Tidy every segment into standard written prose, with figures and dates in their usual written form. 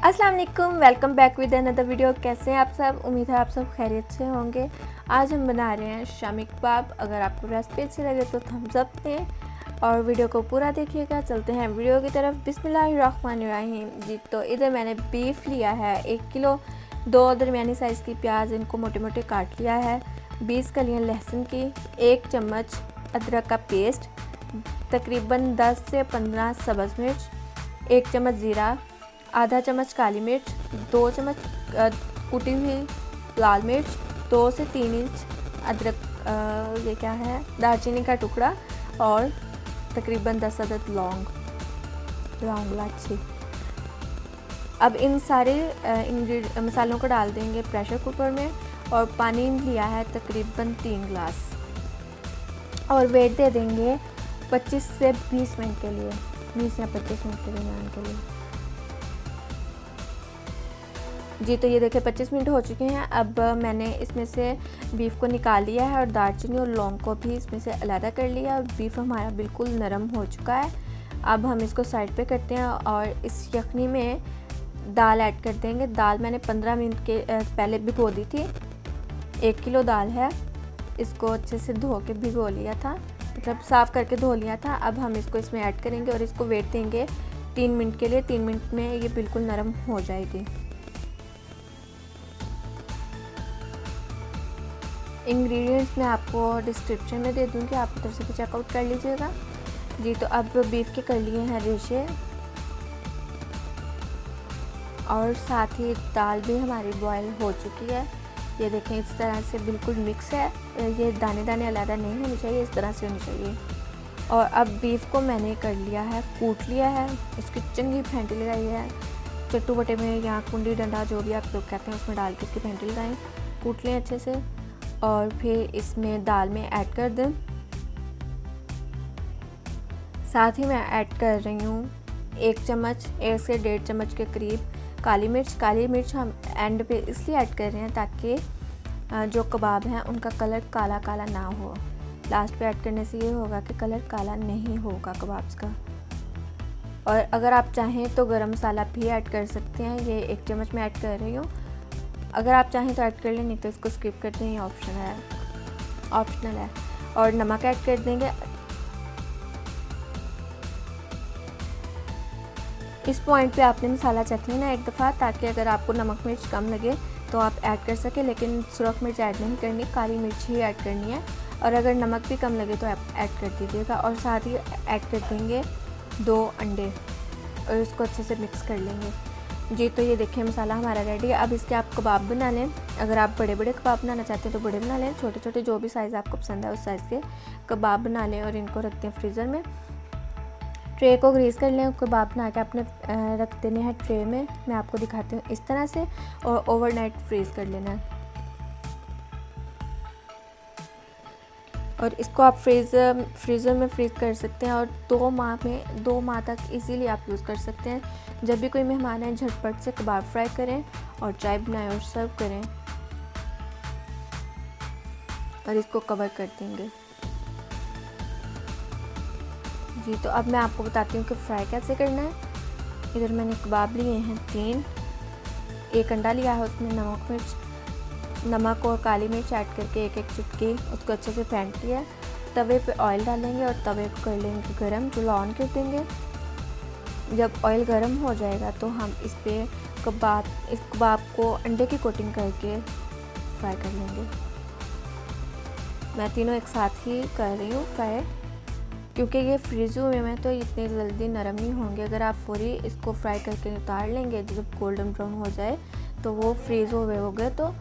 अस्सलाम वालेकुम, welcome back with another video. कैसे हैं आप सब? उम्मीद है आप सब खैरियत से होंगे। आज हम बना रहे हैं शामी कबाब। अगर आपको रेसिपी अच्छी लगे तो थम्स अप दें और वीडियो को पूरा देखिएगा। चलते हैं वीडियो की तरफ। बिस्मिल्लाहिर्रहमानिर्रहीम। जी तो इधर मैंने बीफ लिया है 1 किलो, 2 दरमियानी साइज़ की प्याज, इनको मोटे मोटे काट लिया है, 20 कलियाँ लहसुन की, 1 चम्मच अदरक का पेस्ट, तकरीबन 10 से 15 सब्ज़ मिर्च, 1 चम्मच ज़ीरा, आधा चम्मच काली मिर्च, 2 चम्मच कुटी हुई लाल मिर्च, 2 से 3 इंच अदरक, ये क्या है, दालचीनी का टुकड़ा और तकरीबन 10 अदद लौंग इलायची। अब इन सारे मसालों को डाल देंगे प्रेशर कुकर में और पानी लिया है तकरीबन 3 गिलास और वेट दे देंगे 25 से 20 मिनट के लिए, 20 या 25 मिनट के दरमियान के लिए। जी तो ये देखिए 25 मिनट हो चुके हैं। अब मैंने इसमें से बीफ को निकाल लिया है और दालचीनी और लौंग को भी इसमें से अलहदा कर लिया और बीफ हमारा बिल्कुल नरम हो चुका है। अब हम इसको साइड पे करते हैं और इस यखनी में दाल ऐड कर देंगे। दाल मैंने 15 मिनट के पहले भिगो दी थी। 1 किलो दाल है, इसको अच्छे से धो के भिगो लिया था, मतलब साफ़ करके धो लिया था। अब हम इसको इसमें ऐड करेंगे और इसको वेट देंगे 3 मिनट के लिए। 3 मिनट में ये बिल्कुल नरम हो जाएगी। इंग्रेडिएंट्स मैं आपको डिस्क्रिप्शन में दे दूँगी, आप उधर से भी चेकआउट कर लीजिएगा। जी तो अब बीफ के कर लिए हैं रेशे और साथ ही दाल भी हमारी बॉयल हो चुकी है। ये देखें इस तरह से बिल्कुल मिक्स है, ये दाने दाने अलग नहीं होनी चाहिए, इस तरह से होनी चाहिए। और अब बीफ को मैंने कर लिया है, कूट लिया है, इसकी चंगी फेंटी लगाई है। चट्टू बटे में या कुंडी डंडा जो भी आप लोग कहते हैं उसमें डाल के इसकी फेंटी लगाएं, कूट लें अच्छे से और फिर इसमें दाल में ऐड कर दें। साथ ही मैं ऐड कर रही हूँ 1 चम्मच, 1 से 1.5 चम्मच के करीब काली मिर्च। काली मिर्च हम एंड पे इसलिए ऐड कर रहे हैं ताकि जो कबाब हैं उनका कलर काला काला ना हो। लास्ट पे ऐड करने से ये होगा कि कलर काला नहीं होगा कबाब्स का। और अगर आप चाहें तो गरम मसाला भी ऐड कर सकते हैं, ये 1 चम्मच मैं ऐड कर रही हूँ। अगर आप चाहें तो ऐड कर लें, नहीं तो इसको स्किप कर दें, ये ऑप्शनल है। और नमक ऐड कर देंगे। इस पॉइंट पे आपने मसाला चख लेना एक दफ़ा, ताकि अगर आपको नमक मिर्च कम लगे तो आप ऐड कर सकें, लेकिन सुरख मिर्च ऐड नहीं करनी, काली मिर्च ही ऐड करनी है। और अगर नमक भी कम लगे तो आप ऐड कर दीजिएगा। और साथ ही ऐड कर देंगे 2 अंडे और इसको अच्छे से मिक्स कर लेंगे। जी तो ये देखिए मसाला हमारा रेडी है। अब इसके आप कबाब बना लें। अगर आप बड़े बड़े कबाब बनाना चाहते हैं तो बड़े बना लें, छोटे छोटे जो भी साइज़ आपको पसंद है उस साइज़ के कबाब बना लें और इनको रखते हैं फ्रीज़र में। ट्रे को ग्रीस कर लें, कबाब बना के आपने रख देने हैं ट्रे में। मैं आपको दिखाती हूँ इस तरह से, और ओवरनाइट फ्रीज़ कर लेना है। और इसको आप फ्रीज़र में फ्रीज़ कर सकते हैं और 2 माह तक इजीली आप यूज़ कर सकते हैं। जब भी कोई मेहमान आए झटपट से कबाब फ्राई करें और चाय बनाएं और सर्व करें। और इसको कवर कर देंगे। जी तो अब मैं आपको बताती हूँ कि फ्राई कैसे करना है। इधर मैंने कबाब लिए हैं 3, 1 अंडा लिया है, उसमें नमक और काली मिर्च ऐड करके 1-1 चुटकी उसको अच्छे से फेंट लिया। तवे पे ऑयल डालेंगे और तवे को कर लेंगे गरम, चूल्हा ऑन कर देंगे। जब ऑयल गरम हो जाएगा तो हम इस कबाब को अंडे की कोटिंग करके फ्राई कर लेंगे। मैं तीनों एक साथ ही कर रही हूँ फ्राई, क्योंकि ये फ्रीज़ हुए में तो इतने जल्दी नरम नहीं होंगे। अगर आप फौरी इसको फ्राई करके उतार लेंगे, जब गोल्डन ब्राउन हो जाए तो वो फ्रीज़ हुए होगा तो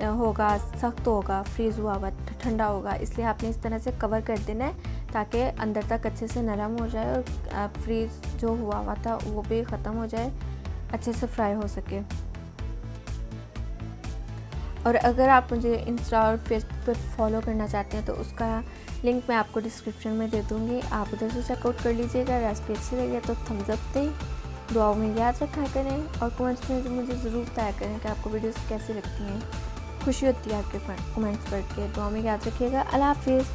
होगा सख्त होगा, फ्रीज़ हुआ हुआ ठंडा होगा। इसलिए आपने इस तरह से कवर कर देना है ताकि अंदर तक अच्छे से नरम हो जाए और फ्रीज़ जो हुआ हुआ था वो भी ख़त्म हो जाए, अच्छे से फ्राई हो सके। और अगर आप मुझे इंस्टा और फेसबुक पर फॉलो करना चाहते हैं तो उसका लिंक मैं आपको डिस्क्रिप्शन में दे दूँगी, आप उधर से चेकआउट कर लीजिएगा। रेसिपी अच्छी लगे तो थम्स अप दें, दुआओं में याद रखा करें और कमेंट्स में मुझे ज़रूर बताया करें कि आपको वीडियोस कैसी लगती हैं। खुशी होती है आपके कमेंट्स पढ़ के। दुआ में याद रखिएगा। अल्लाह हाफिज़।